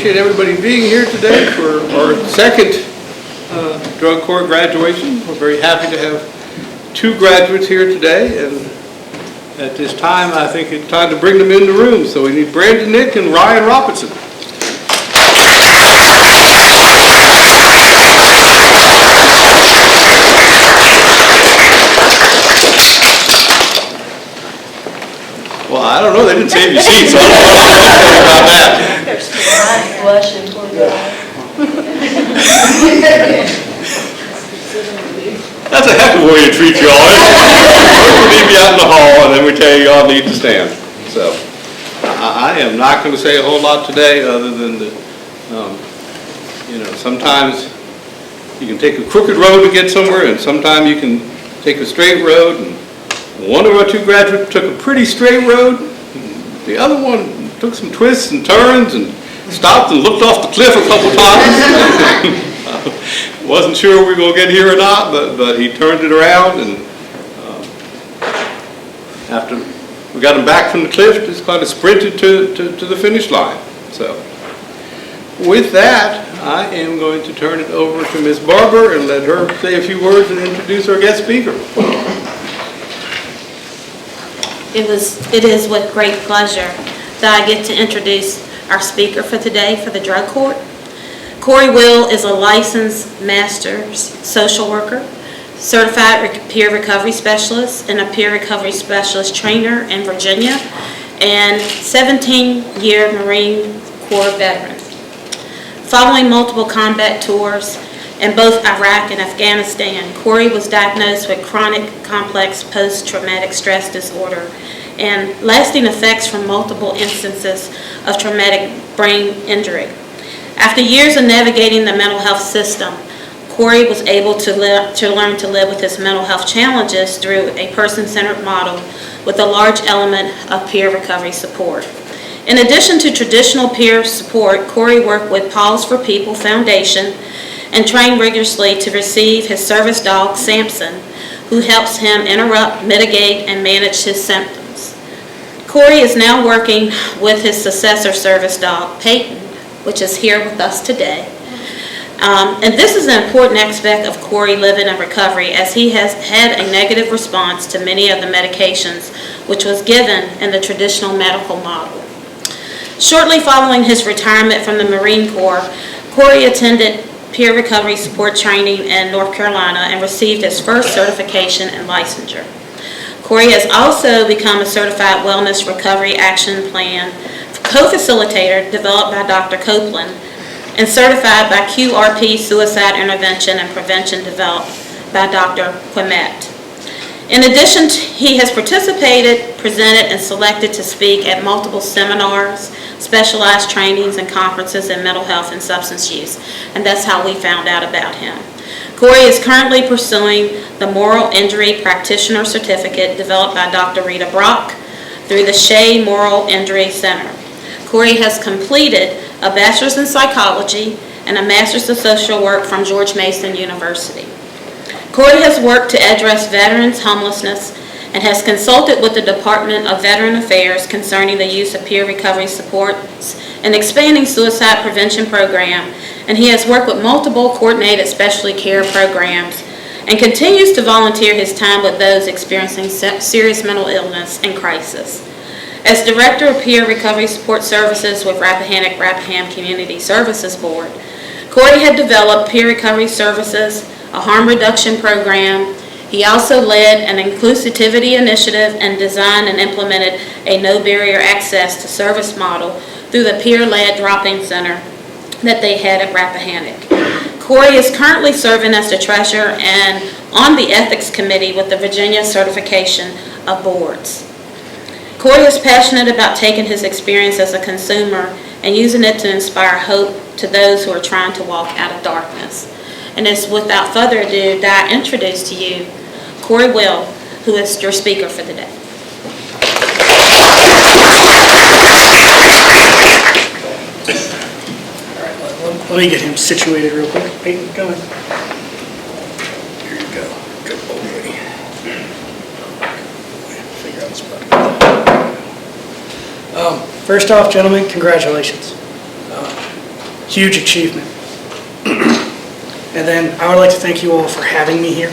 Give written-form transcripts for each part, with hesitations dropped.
appreciate everybody being here today for our second drug court graduation. We're very happy to have 2 graduates here today, and at this time I think it's time to bring them in the room. So we need Brandon Knick and Ryan Robertson. Well, I don't know, they didn't save your seats, so I don't know about that. There's I'm blushing for that. That's a heck of a way to treat you all. We leave you out in the hall and then we tell you all need to stand. So I am not going to say a whole lot today other than that, sometimes you can take a crooked road to get somewhere and sometimes you can take a straight road. And one of our 2 graduates took a pretty straight road. The other one took some twists and turns and stopped and looked off the cliff a couple times. Wasn't sure we were going to get here or not, but he turned it around, and after we got him back from the cliff, just kind of sprinted to the finish line. So with that, I am going to turn it over to Ms. Barber and let her say a few words and introduce our guest speaker. It is with great pleasure that I get to introduce our speaker for today for the drug court. Cory Will is a licensed master's social worker, certified peer recovery specialist, and a peer recovery specialist trainer in Virginia, and 17-year Marine Corps veteran. Following multiple combat tours in both Iraq and Afghanistan, Cory was diagnosed with chronic complex post-traumatic stress disorder and lasting effects from multiple instances of traumatic brain injury. After years of navigating the mental health system, Cory was able to learn to live with his mental health challenges through a person-centered model with a large element of peer recovery support. In addition to traditional peer support, Cory worked with Paws for People Foundation and trained rigorously to receive his service dog, Samson, who helps him interrupt, mitigate, and manage his symptoms. Cory is now working with his successor service dog, Peyton, which is here with us today. And this is an important aspect of Cory living in recovery, as he has had a negative response to many of the medications which was given in the traditional medical model. Shortly following his retirement from the Marine Corps, Cory attended peer recovery support training in North Carolina and received his first certification and licensure. Cory has also become a certified wellness recovery action plan co-facilitator developed by Dr. Copeland and certified by QRP Suicide Intervention and Prevention developed by Dr. Quimet. In addition, he has participated, presented, and selected to speak at multiple seminars, specialized trainings, and conferences in mental health and substance use, and that's how we found out about him. Cory is currently pursuing the Moral Injury Practitioner Certificate developed by Dr. Rita Brock through the Shea Moral Injury Center. Cory has completed a bachelor's in psychology and a master's of social work from George Mason University. Cory has worked to address veterans' homelessness and has consulted with the Department of Veteran Affairs concerning the use of peer recovery supports and expanding suicide prevention program, and he has worked with multiple coordinated specialty care programs and continues to volunteer his time with those experiencing serious mental illness and crisis. As Director of Peer Recovery Support Services with Rappahannock-Rappahannock Community Services Board, Cory had developed peer recovery services, a harm reduction program. He also led an inclusivity initiative and designed and implemented a no barrier access to service model through the peer-led drop-in center that they had at Rappahannock. Cory is currently serving as the treasurer and on the ethics committee with the Virginia Certification of Boards. Cory is passionate about taking his experience as a consumer and using it to inspire hope to those who are trying to walk out of darkness. And it's without further ado that I introduce to you Cory Will, who is your speaker for the day. All right, let me get him situated real quick. Peyton, come in. Here you go. Good boy. Figure out this part. First off, gentlemen, congratulations. Huge achievement. And then I would like to thank you all for having me here.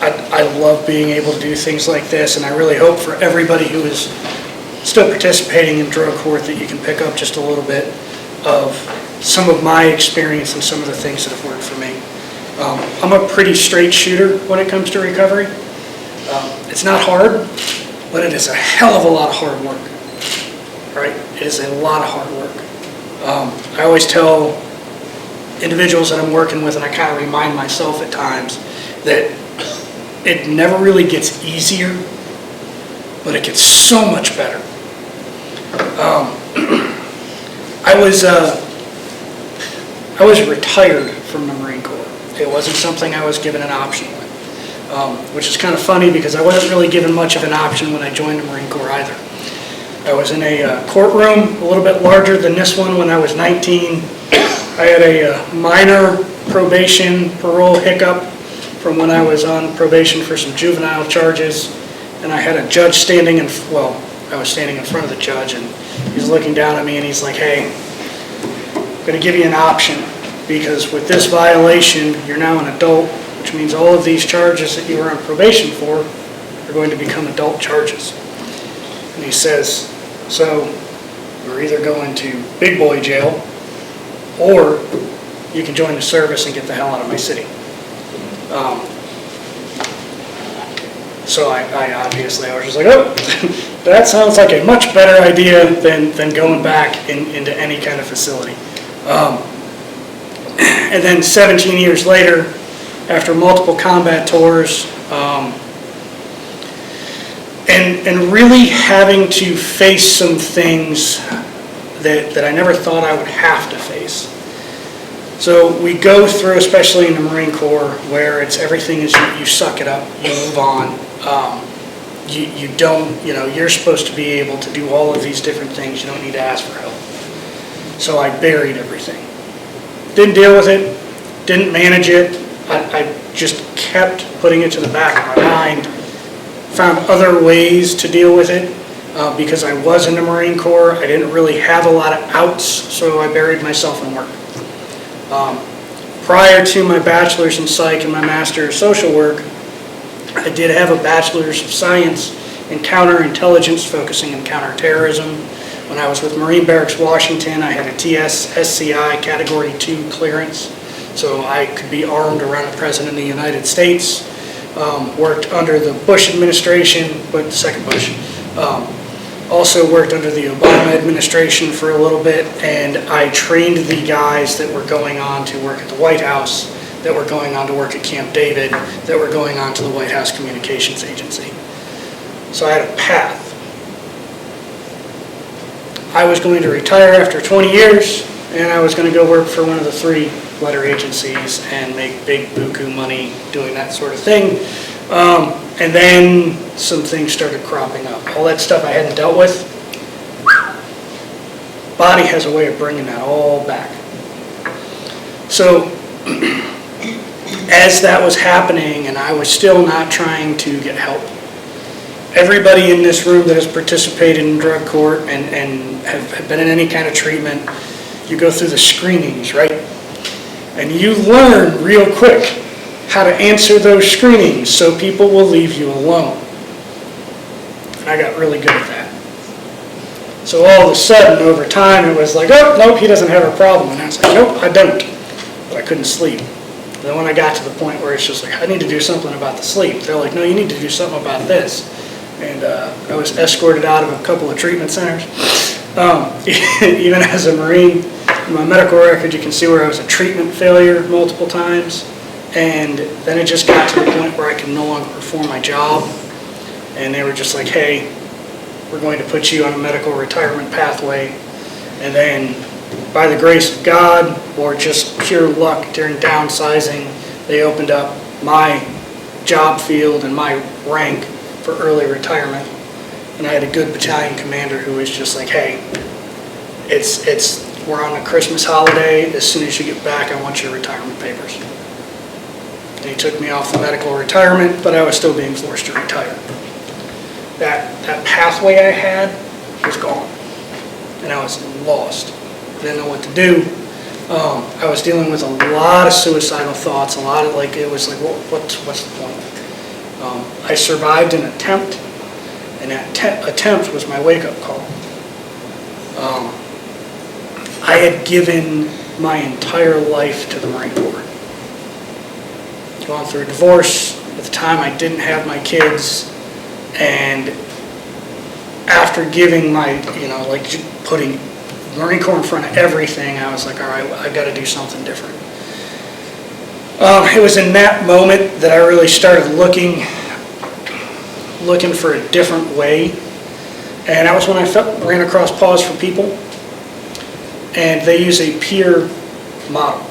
I love being able to do things like this, and I really hope for everybody who is still participating in drug court that you can pick up just a little bit of some of my experience and some of the things that have worked for me. I'm a pretty straight shooter when it comes to recovery. It's not hard, but it is a hell of a lot of hard work. Right? It is a lot of hard work. I always tell individuals that I'm working with, and I kind of remind myself at times, that it never really gets easier, but it gets so much better. I was retired from the Marine Corps. It wasn't something I was given an option with, which is kind of funny because I wasn't really given much of an option when I joined the Marine Corps either. I was in a courtroom a little bit larger than this one when I was 19. I had a minor probation parole hiccup from when I was on probation for some juvenile charges, and I had a judge standing I was standing in front of the judge, and he's looking down at me and he's like, "Hey, I'm going to give you an option, because with this violation, you're now an adult, which means all of these charges that you were on probation for are going to become adult charges." And he says, "So we're either going to big boy jail, or you can join the service and get the hell out of my city." So I obviously, I was just like, "Oh, that sounds like a much better idea than going back into any kind of facility." And then 17 years later, after multiple combat tours, and really having to face some things that I never thought I would have to face. So we go through, especially in the Marine Corps, where it's everything is you suck it up, you move on. You don't, you're supposed to be able to do all of these different things. You don't need to ask for help. So I buried everything. Didn't deal with it, didn't manage it. I just kept putting it to the back of my mind. Found other ways to deal with it. Because I was in the Marine Corps, I didn't really have a lot of outs, so I buried myself in work. Prior to my bachelor's in psych and my master's social work, I did have a bachelor's of science in counterintelligence, focusing on counterterrorism. When I was with Marine Barracks, Washington, I had a TS-SCI Category 2 clearance, so I could be armed around the President of the United States. Worked under the Bush administration, but the second Bush. Also worked under the Obama administration for a little bit, and I trained the guys that were going on to work at the White House, that were going on to work at Camp David, that were going on to the White House Communications Agency. So I had a path. I was going to retire after 20 years, and I was going to go work for one of the 3-letter agencies and make big buku money doing that sort of thing. And then some things started cropping up. All that stuff I hadn't dealt with, body has a way of bringing that all back. So as that was happening, and I was still not trying to get help, everybody in this room that has participated in drug court and have been in any kind of treatment, you go through the screenings, right? And you learn real quick how to answer those screenings so people will leave you alone. And I got really good at that. So all of a sudden, over time, it was like, "Oh, nope, he doesn't have a problem." And I was like, "Nope, I don't." But I couldn't sleep. And then when I got to the point where it's just like, I need to do something about the sleep, they're like, "No, you need to do something about this." And I was escorted out of a couple of treatment centers. Even as a Marine, in my medical record, you can see where I was a treatment failure multiple times. And then it just got to the point where I could no longer perform my job. And they were just like, "Hey, we're going to put you on a medical retirement pathway." And then by the grace of God, or just pure luck during downsizing, they opened up my job field and my rank for early retirement. And I had a good battalion commander who was just like, "Hey, we're on a Christmas holiday. As soon as you get back, I want your retirement papers." And he took me off the medical retirement, but I was still being forced to retire. That pathway I had was gone, and I was lost. didn't know what to do. I was dealing with a lot of suicidal thoughts, a lot of it was like, what's the point? I survived an attempt, and that attempt was my wake-up call. I had given my entire life to the Marine Corps. Gone through a divorce. At the time, I didn't have my kids, and after giving my, putting Marine Corps in front of everything, I was like, all right, I've got to do something different. It was in that moment that I really started looking for a different way, and that was when I ran across Pause for People, and they use a peer model.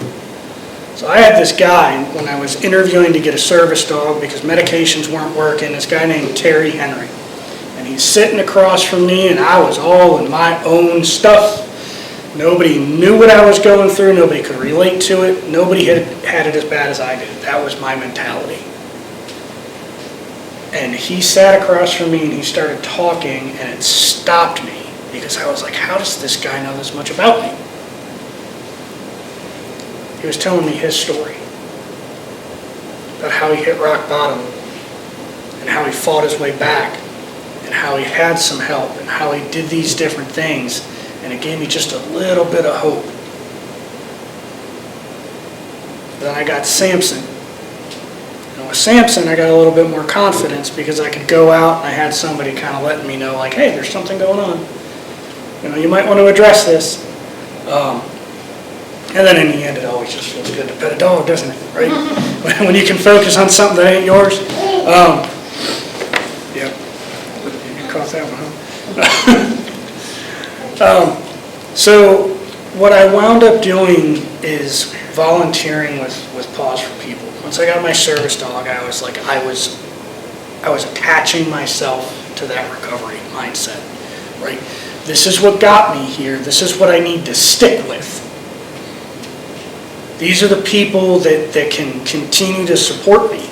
So I had this guy, when I was interviewing to get a service dog because medications weren't working, this guy named Terry Henry. And he's sitting across from me, and I was all in my own stuff. Nobody knew what I was going through. Nobody could relate to it. Nobody had it as bad as I did. That was my mentality. And he sat across from me, and he started talking, and it stopped me because I was like, how does this guy know this much about me? He was telling me his story about how he hit rock bottom and how he fought his way back and how he had some help and how he did these different things, and it gave me just a little bit of hope. Then I got Samson. And with Samson, I got a little bit more confidence because I could go out and I had somebody kind of letting me know, like, hey, there's something going on. You might want to address this. And then in the end, it always just feels good to pet a dog, doesn't it? Right? When you can focus on something that ain't yours. Yeah. You caught that one, huh? So what I wound up doing is volunteering with Pause for People. Once I got my service dog, I was attaching myself to that recovery mindset. Right? This is what got me here. This is what I need to stick with. These are the people that can continue to support me.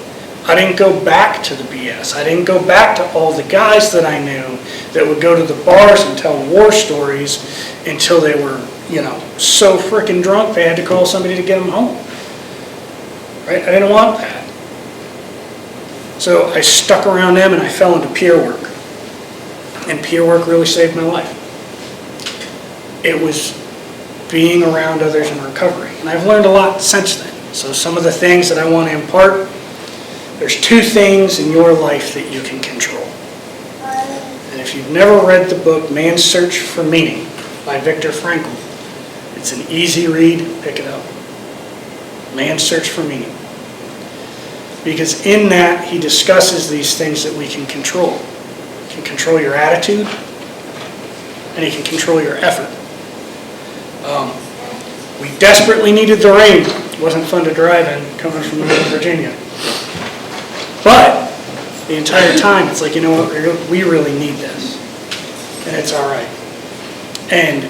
I didn't go back to the BS. I didn't go back to all the guys that I knew that would go to the bars and tell war stories until they were, so freaking drunk they had to call somebody to get them home. Right? I didn't want that. So I stuck around them and I fell into peer work. And peer work really saved my life. It was being around others in recovery. And I've learned a lot since then. So some of the things that I want to impart, there's 2 things in your life that you can control. And if you've never read the book, Man's Search for Meaning by Viktor Frankl, it's an easy read, pick it up. Man's Search for Meaning. Because in that, he discusses these things that we can control. You can control your attitude, and you can control your effort. We desperately needed the rain. It wasn't fun to drive in coming from Northern Virginia. But the entire time, it's like, you know what, we really need this. And it's all right. And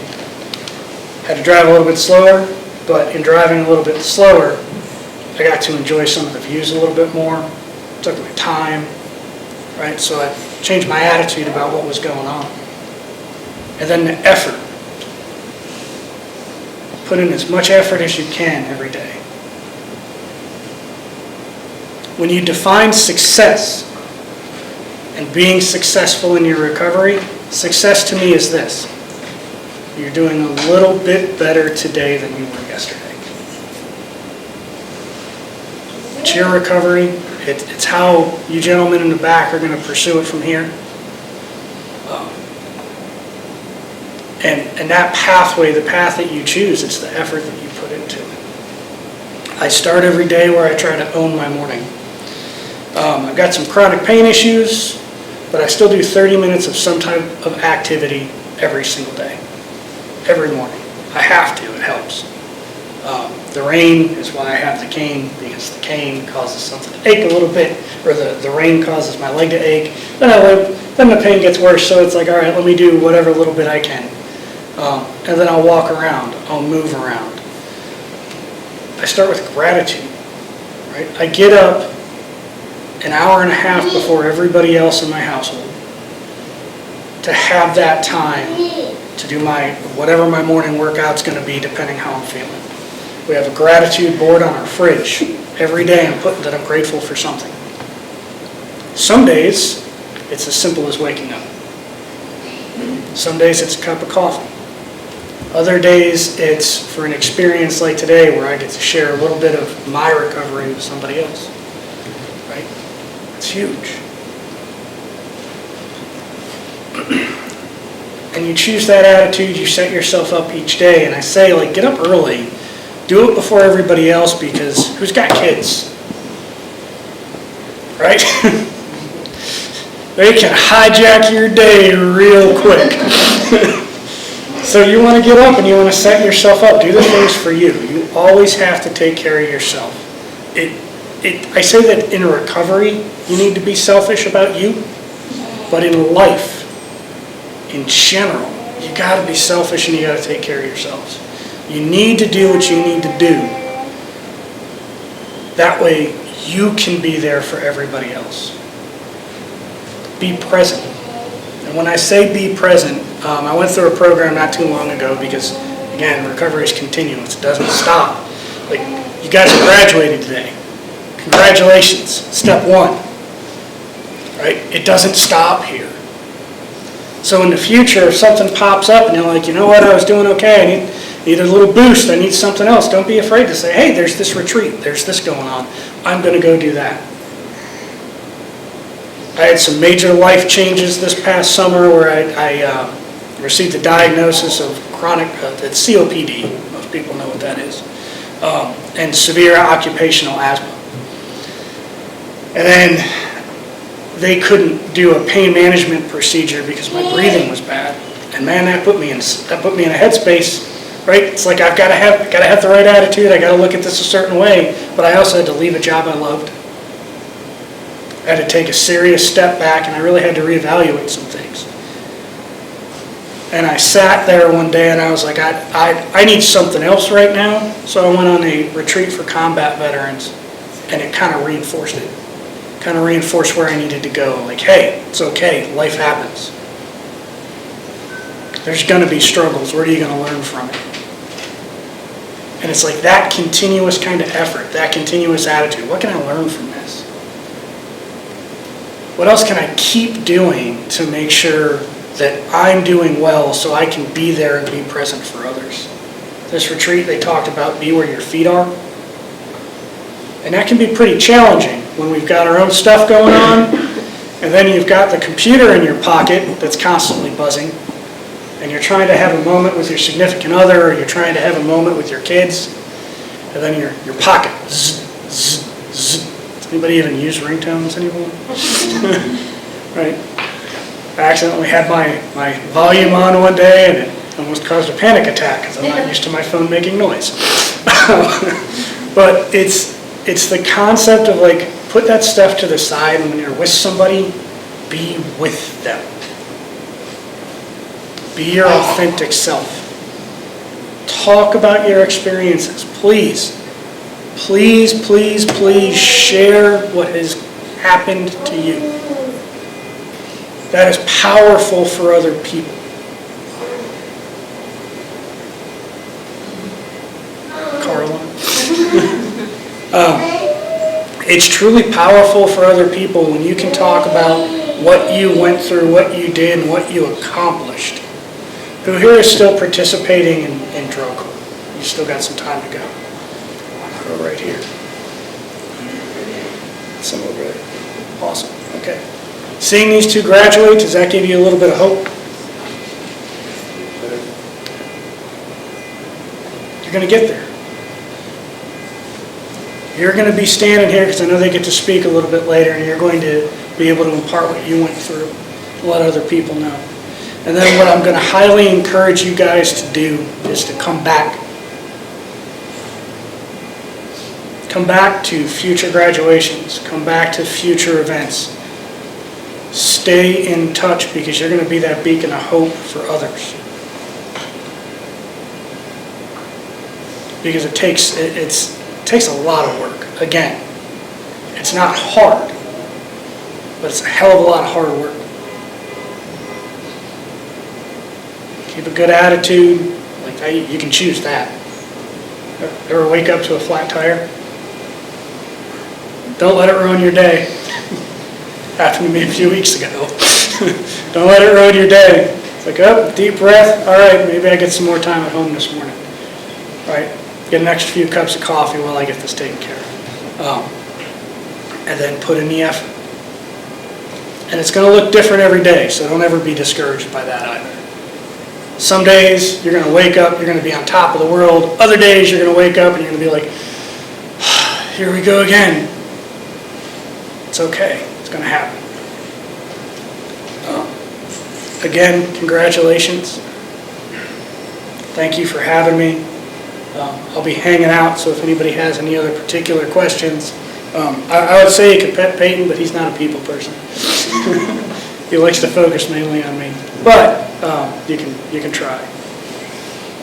had to drive a little bit slower, but in driving a little bit slower, I got to enjoy some of the views a little bit more. Took my time, right? So I changed my attitude about what was going on. And then the effort. Put in as much effort as you can every day. When you define success and being successful in your recovery, success to me is this. You're doing a little bit better today than you were yesterday. It's your recovery. It's how you gentlemen in the back are going to pursue it from here. And that pathway, the path that you choose, it's the effort that you put into it. I start every day where I try to own my morning. I've got some chronic pain issues, but I still do 30 minutes of some type of activity every single day, every morning. I have to, it helps. The rain is why I have the cane, because the cane causes something to ache a little bit, or the rain causes my leg to ache. Then the pain gets worse, so it's like, all right, let me do whatever little bit I can. And then I'll walk around, I'll move around. I start with gratitude, right? I get up an hour and a half before everybody else in my household to have that time to do whatever my morning workout's going to be, depending how I'm feeling. We have a gratitude board on our fridge. Every day I'm putting that I'm grateful for something. Some days, it's as simple as waking up. Some days it's a cup of coffee. Other days it's for an experience like today where I get to share a little bit of my recovery with somebody else. Right? It's huge. And you choose that attitude, you set yourself up each day, and I say, like, get up early, do it before everybody else, because who's got kids? Right? They can hijack your day real quick. So you want to get up and you want to set yourself up, do the things for you. You always have to take care of yourself. I say that in recovery, you need to be selfish about you, but in life, in general, you got to be selfish and you got to take care of yourselves. You need to do what you need to do. That way, you can be there for everybody else. Be present. And when I say be present, I went through a program not too long ago because, again, recovery is continuous. It doesn't stop. Like, you guys graduated today. Congratulations. Step 1. Right? It doesn't stop here. So in the future, if something pops up and you're like, you know what, I was doing okay, I need a little boost, I need something else, don't be afraid to say, hey, there's this retreat, there's this going on, I'm going to go do that. I had some major life changes this past summer where I received a diagnosis of chronic, it's COPD, most people know what that is, and severe occupational asthma. And then they couldn't do a pain management procedure because my breathing was bad. And man, that put me in a headspace, right? It's like I've got to have the right attitude. I got to look at this a certain way, but I also had to leave a job I loved. I had to take a serious step back, and I really had to reevaluate some things. And I sat there one day, and I was like, I need something else right now. So I went on a retreat for combat veterans, and it kind of reinforced it. Kind of reinforce where I needed to go. Like, hey, it's okay, life happens. There's going to be struggles. What are you going to learn from it? And it's like that continuous kind of effort, that continuous attitude. What can I learn from this? What else can I keep doing to make sure that I'm doing well so I can be there and be present for others? This retreat, they talked about be where your feet are. And that can be pretty challenging when we've got our own stuff going on, and then you've got the computer in your pocket that's constantly buzzing, and you're trying to have a moment with your significant other, or you're trying to have a moment with your kids, and then your pocket, zzz, zzz, zzz. Does anybody even use ringtones anymore? Right? I accidentally had my volume on one day, and it almost caused a panic attack because I'm not used to my phone making noise. But it's the concept of like, put that stuff to the side, and when you're with somebody, be with them. Be your authentic self. Talk about your experiences. Please, please, please, please share what has happened to you. That is powerful for other people. Carla? It's truly powerful for other people when you can talk about what you went through, what you did, and what you accomplished. Who here is still participating in drug court? You still got some time to go. Go right here. Some over there. Awesome. Okay. Seeing these two graduate, does that give you a little bit of hope? You're going to get there. You're going to be standing here because I know they get to speak a little bit later, and you're going to be able to impart what you went through, let other people know. And then what I'm going to highly encourage you guys to do is to come back. Come back to future graduations. Come back to future events. Stay in touch because you're going to be that beacon of hope for others. Because it takes a lot of work. Again, it's not hard, but it's a hell of a lot of hard work. keep a good attitude, like you can choose that. Ever wake up to a flat tire? Don't let it ruin your day. Happened to me a few weeks ago. Don't let it ruin your day. It's like, oh, deep breath. All right, maybe I get some more time at home this morning. Right? Get an extra few cups of coffee while I get this taken care of. And then put in the effort. And it's going to look different every day, so don't ever be discouraged by that either. Some days you're going to wake up, you're going to be on top of the world. Other days you're going to wake up and you're going to be like, here we go again. It's okay. It's going to happen. Again, congratulations. Thank you for having me. I'll be hanging out, so if anybody has any other particular questions, I would say you could pet Peyton, but he's not a people person. He likes to focus mainly on me. But you can try.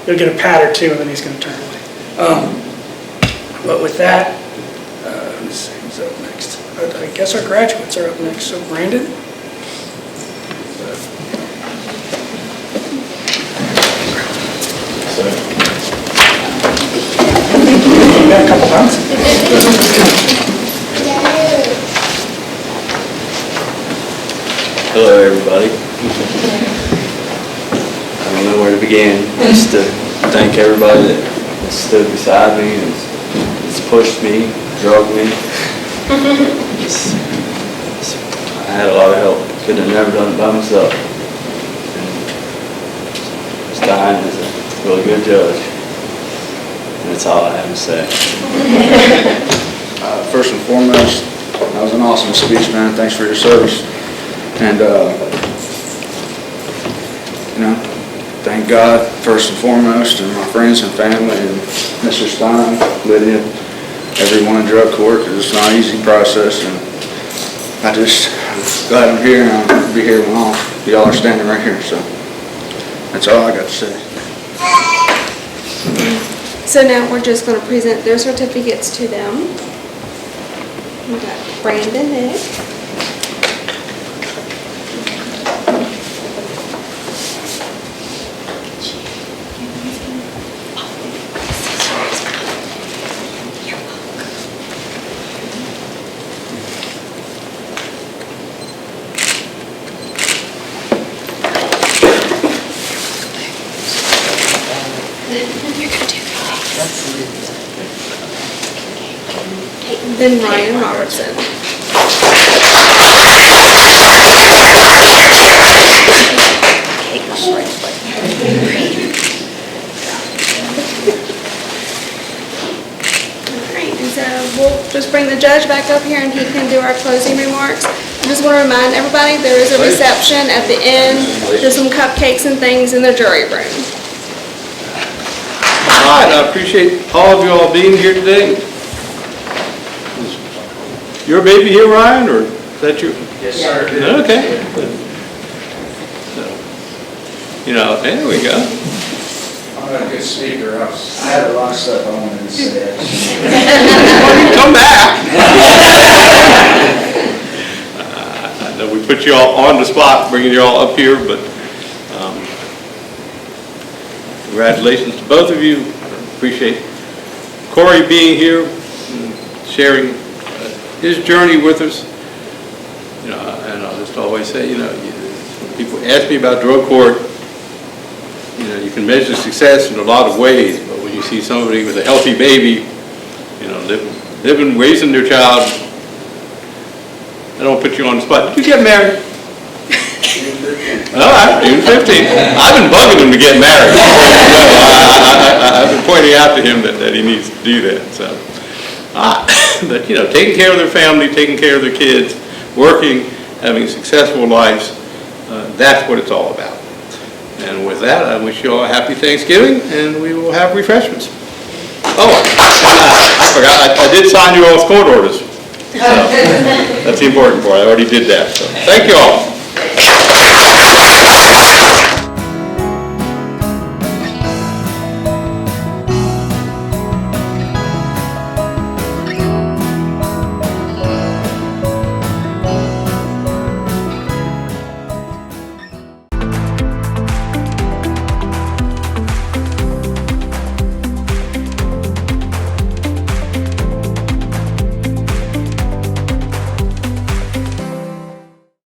You'll get a pat or two, and then he's going to turn away. But with that, let's see who's up next. I guess our graduates are up next. So Brandon. You got a couple times. Hello, everybody. I don't know where to begin. Just to thank everybody that stood beside me and has pushed me, drugged me. I had a lot of help. Could have never done it by myself. Stein is a really good judge. And that's all I have to say. First and foremost, that was an awesome speech, man. Thanks for your service. And, thank God, first and foremost, and my friends and family, and Mr. Stein, Lyndia, everyone in drug court, because it's not an easy process. And I'm glad I'm here, and I'll be here when all y'all are standing right here. So that's all I got to say. So now we're just going to present their certificates to them. We got Brandon, Nick. Then Ryan Robertson. Alright, and so we'll just bring the judge back up here and he can do our closing remarks. I just want to remind everybody there is a reception at the end. There's some cupcakes and things in the jury room. All right, I appreciate all of you all being here today. Is your baby here, Ryan, or is that your? Yes, sir. Okay. So, there we go. I'm not a good speaker. I had a lot of stuff I wanted to say. Come back. I know we put you all on the spot, bringing you all up here, but congratulations to both of you. Appreciate Cory being here, sharing his journey with us. And I'll just always say, when people ask me about drug court, you can measure success in a lot of ways, but when you see somebody with a healthy baby, living, raising their child, I don't put you on the spot. Did you get married? All right, June 15th. I've been bugging him to get married. I've been pointing out to him that he needs to do that. So, but taking care of their family, taking care of their kids, working, having successful lives, that's what it's all about. And with that, I wish you all a happy Thanksgiving, and we will have refreshments. Oh, I forgot, I did sign you all's court orders. So, that's the important part. I already did that. So, thank you all.